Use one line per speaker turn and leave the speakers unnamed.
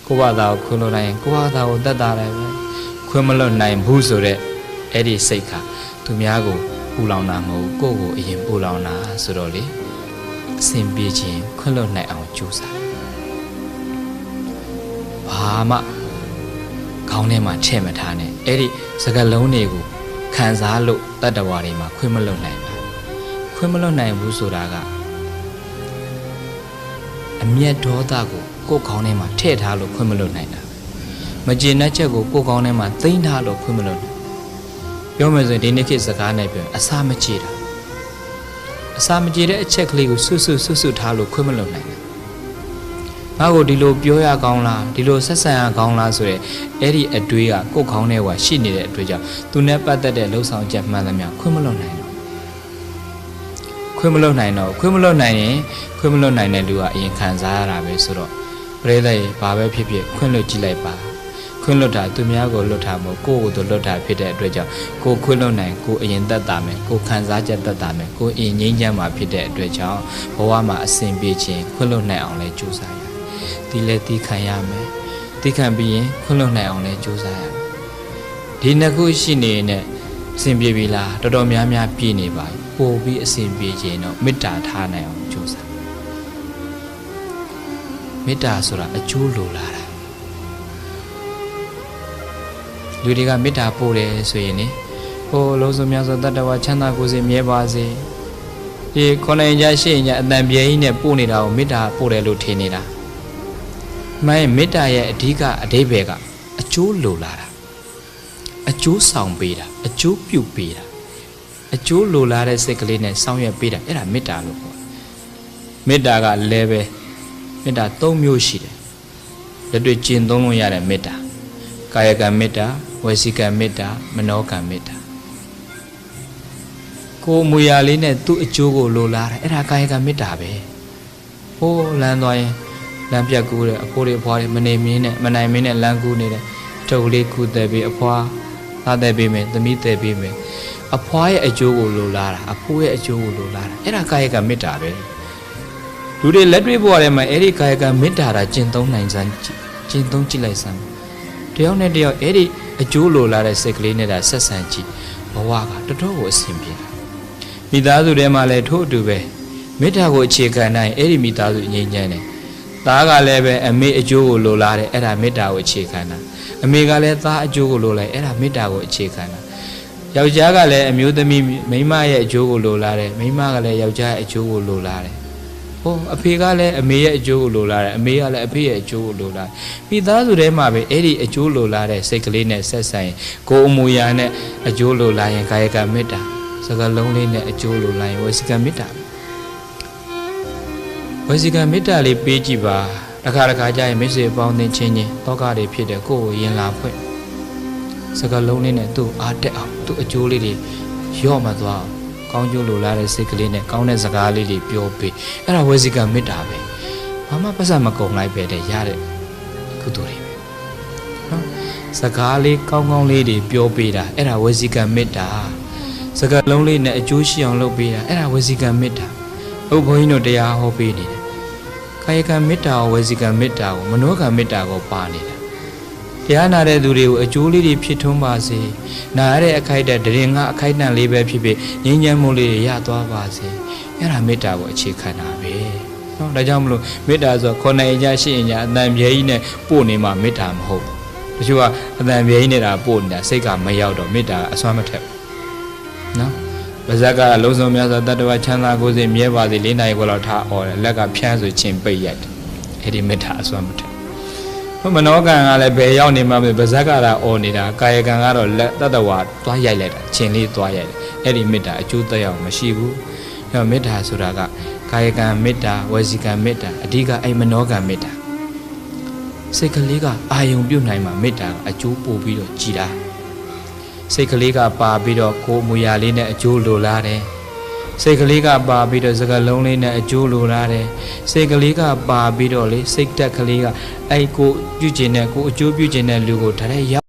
ကိုဘာသာကိုခွင့်လွှတ်နိုင်ကိုဘာသာကိုတတ်တာလည်းပဲခွင့်မလွှတ်နိုင်ဘူးဆိုတဲ့အဲ့ဒီစိတ်ကသူများကိုပူလောင်တာမဟုတ်ကိုယ့်ကိုအရင်ပူလောင်တာဆိုတော့လေအစဉ်ပြေခြင်းခွင့်လွှတ်နိုင်အောင်ကြိုးစားဘာမှခေါင်းထဲမှာထည့်မထားနဲ့အဲ့ဒီစကားလုံးတွေကိုခံစားလို့တတ္တဝါတွေမှာခွင့်မလွှတ်နိုင်ဘူးခွင့်မလွှတ်နိုင်ဘူးဆိုတာကအမျက်ဒေါသကိုကိုယ်ခေါင်းထဲမှာထည့်ထားလို့ခွင့်မလွှတ်နိုင်တာမကျေနပ်ချက်ကိုကိုယ်ခေါင်းထဲမှာသိမ်းထားလို့ခွင့်မလွှတ်နိုင်ပြောမယ်ဆိုရင်ဒီနေ့ခေတ်စကားနဲ့ပြောအစာမကြေတာအစာမကြေတဲ့အချက်ကလေးကိုဆွတ်ထားလို့ခွင့်မလွှတ်နိုင်တာငါကိုဒီလိုပြောရကောင်းလားဒီလိုဆက်ဆံရကောင်းလားဆိုရဲအဲ့ဒီအတွေးကကိုယ်ခေါင်းထဲမှာရှိနေတဲ့အတွေးကြောင့်သူနဲ့ပတ်သက်တဲ့လှုပ်ဆောင်ချက်မှန်သမျှခွင့်မလွှတ်နိုင်တော့ခွင့်မလွှတ်နိုင်တော့ခွင့်မလွှတ်နိုင်ရင်ခွင့်မလွှတ်နိုင်တဲ့လူကအရင်ခံစားရတာပဲဆိုတော့ပရိသတ်ရေဘာပဲဖြစ်ဖြစ်ခွင့်လွှတ်ကြည့်လိုက်ပါခွင့်လွှတ်တာသူများကိုလွှတ်တာမဟုတ်ကိုယ့်ကိုယ်သူလွှတ်တာဖြစ်တဲ့အတွက်ကြောင့်ကိုခွင့်လွှတ်နိုင်ကိုအရင်သက်သာမယ်ကိုခံစားချက်သက်သာမယ်ကိုအရင်ငြိမ်းချမ်းမှာဖြစ်တဲ့အတွက်ကြောင့်ဘဝမှာအစဉ်ပြေခြင်းခွင့်လွှတ်နိုင်အောင်လဲကြိုးစားရဒီလဲတီးခံရမယ်တီးခံပြီးရင်ခွင့်လွှတ်နိုင်အောင်လဲကြိုးစားရမယ်ဒီနှစ်ခုရှိနေတဲ့အစဉ်ပြေပြီလားတော်တော်များများပြည့်နေပါပြီပို့ပြီးအစဉ်ပြေခြင်းတော့မေတ္တာထားနိုင်အောင်ကြိုးစားမေတ္တာဆိုတာအကျိုးလိုလာတာလူတွေကမေတ္တာပို့တယ်ဆိုရင်လေဟိုလုံးစုံများစွာတတ္တဝါချမ်းသာကိုယ်စီမြဲပါစေဒီခေါင်းကြရှိရင်အတန်ပြေကြီးနဲ့ပို့နေတာကိုမေတ္တာပို့တယ်လို့ထင်နေတာမှန်မေတ္တာရဲ့အဓိကအဓိပ္ပာယ်ကအကျိုးလိုလာတာအကျိုးဆောင်ပေးတာအကျိုးပြုပေးတာအကျိုးလိုလာတဲ့စိတ်ကလေးနဲ့ဆောင်ရွက်ပေးတာအဲ့ဒါမေတ္တာလို့ခေါ်မေတ္တာကလည်းပဲမေတ္တာ၃မျိုးရှိတယ်လက်တွေ့ကျင့်သုံးလို့ရတဲ့မေတ္တာကာယကံမေတ္တာဝစီကံမေတ္တာမနောကံမေတ္တာကိုယ်မူရလေးနဲ့သူ့အကျိုးကိုလိုလားတယ်အဲ့ဒါကာယကံမေတ္တာပဲဟိုးလမ်းသွားရင်လမ်းပြတ်ကူးတယ်အဖိုးတွေအဖွားတွေမနေမင်းနဲ့မနိုင်မင်းနဲ့လမ်းကူးနေတယ်ထုတ်လေးကူးတယ်ပြီးအဖွားသားတယ်ပြီးမယ်သမီးတယ်ပြီးမယ်အဖွားရဲ့အကျိုးကိုလိုလားတာအဖိုးရဲ့အကျိုးကိုလိုလားတာအဲ့ဒါကာယကံမေတ္တာပဲလူတွေလက်တွေ့ဘဝထဲမှာအဲ့ဒီကာယကံမေတ္တာတာကျင့်သုံးနိုင်စမ်းကျင့်သုံးကြည့်လိုက်စမ်းတယောက်နဲ့တယောက်အဲ့ဒီအကျိုးလိုလားတဲ့စိတ်ကလေးနဲ့ဒါဆက်ဆံကြည့်ဘဝကတော်တော်ကိုအဆင်ပြေမိသားစုထဲမှာလည်းထို့အတူပဲမေတ္တာကိုအခြေခံနိုင်အဲ့ဒီမိသားစုငြိမ်းချမ်းတယ်သားကလည်းပဲအမေအကျိုးကိုလိုလားတယ်အဲ့ဒါမေတ္တာကိုအခြေခံတာအမေကလည်းသားအကျိုးကိုလိုလိုက်အဲ့ဒါမေတ္တာကိုအခြေခံတာယောက်ျားကလည်းအမျိုးသမီးမိန်းမရဲ့အကျိုးကိုလိုလားတယ်မိန်းမကလည်းယောက်ျားရဲ့အကျိုးကိုလိုလားတယ်ဟိုအဖေကလည်းအမေရဲ့အကျိုးကိုလိုလားတယ်အမေကလည်းအဖေရဲ့အကျိုးကိုလိုလားမိသားစုထဲမှာပဲအဲ့ဒီအကျိုးလိုလားတဲ့စိတ်ကလေးနဲ့ဆက်ဆံရင်ကိုယ်အမူအရာနဲ့အကျိုးလိုလားရင်ကာယကမေတ္တာစကားလုံးလေးနဲ့အကျိုးလိုလားရင်ဝစီကမေတ္တာဝစီကမေတ္တာလေးပေးကြည့်ပါတစ်ခါကြာရင်မိတ်ဆွေပေါင်းသင်းချင်းတောကတွေဖြစ်တဲ့ကိုယ်ကိုယင်လာဖွင့်စကားလုံးလေးနဲ့သူ့အားတက်အောင်သူ့အကျိုးလေးတွေရော့မှသွားအောင်ကောင်းကျိုးလိုလားတဲ့စိတ်ကလေးနဲ့ကောင်းတဲ့စကားလေးတွေပြောပေးအဲ့ဒါဝစီကမေတ္တာပဲဘာမှပတ်စံမကုန်လိုက်ပဲတဲ့ရတဲ့ကုသိုလ်တွေပဲနော်စကားလေးကောင်းကောင်းလေးတွေပြောပေးတာအဲ့ဒါဝစီကမေတ္တာစကားလုံးလေးနဲ့အကျိုးရှိအောင်လုပ်ပေးတာအဲ့ဒါဝစီကမေတ္တာဟုတ်ဘုန်းကြီးတို့တရားဟောပေးနေတယ်ကာယကံမေတ္တာဝစီကံမေတ္တာကိုမနောကံမေတ္တာကိုပါနေတာတရားနာတဲ့သူတွေကိုအကျိုးလေးတွေဖြစ်ထွန်းပါစေနာရတဲ့အခိုက်အတန့်တရင်ကအခိုက်အတန့်လေးပဲဖြစ်ဖြစ်ငြိမ်းချမ်းမှုလေးတွေရသွားပါစေအဲ့ဒါမေတ္တာကိုအခြေခံတာပဲနော်ဒါကြောင့်မလို့မေတ္တာဆိုခေါ်နိုင်ကြရှိရင်ကြအတန်ပြေကြီးနဲ့ပို့နေမှမေတ္တာမဟုတ်တချို့ကအတန်ပြေကြီးနဲ့တာပို့နေတာစိတ်ကမရောက်တော့မေတ္တာအစွမ်းမထက်နော်ပါဇက်ကလုံးစုံများစွာတတ္တဝချမ်းသာကိုယ်စိမြဲပါစေ၄နိုင်ခွဲလောက်ထားအော်တယ်လက်ကဖြန်းဆိုချင်းပိတ်ရိုက်တယ်အဲ့ဒီမေတ္တာအစွမ်းမထက်မနောကံကလည်းဘယ်ရောက်နေမှမပါဇက်ကတာအော်နေတာကာယကံကတော့လက်တတ္တဝါသွားရိုက်လိုက်တာချင်းလေးသွားရိုက်တယ်အဲ့ဒီမေတ္တာအကျိုးသက်ရောက်မရှိဘူးအဲ့တော့မေတ္တာဆိုတာကကာယကံမေတ္တာဝစီကံမေတ္တာအဓိကအဲ့မနောကံမေတ္တာစိတ်ကလေးကအာယုံပြုတ်နိုင်မှာမေတ္တာကအကျိုးပို့ပြီးတော့ကြည်တာစိတ်ကလေးကပါပြီးတော့ကိုယ်မူရလေးနဲ့အကျိုးလိုလားတယ်စိတ်ကလေးကပါပြီးတော့စကားလုံးလေးနဲ့အကျိုးလိုလားတယ်စိတ်ကလေးကပါပြီးတော့လေစိတ်တက်ကလေးကအဲ့ကိုပြုကျင်တဲ့ကိုအကျိုးပြုကျင်တဲ့လူကိုဒါလည်း